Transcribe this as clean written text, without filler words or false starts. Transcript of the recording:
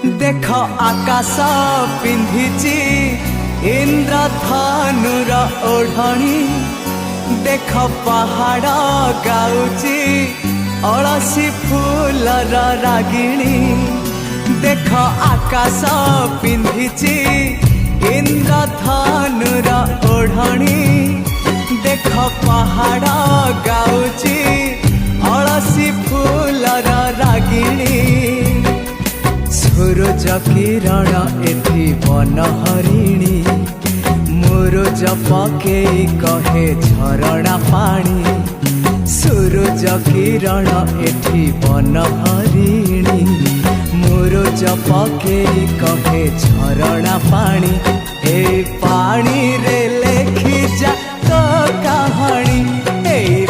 देख आकाश पिंधिची इंद्रधनुर ओढ़णी देख पहाड़ गाउची अलसी फूलर रागिणी देख आकाश पिंधिची इंद्रधनुर ओढ़णी देख पहाड़ गाउची अलसी फूलर रागिणी सूरज किरण एठी बन हरिणी मुरुज पकेई कहे झरणा पानी सूरज किरण एठी बन हरिणी मुरुज पकेई कहे झरणा पानी ए पानी रे लेखी जा तो कहानी ए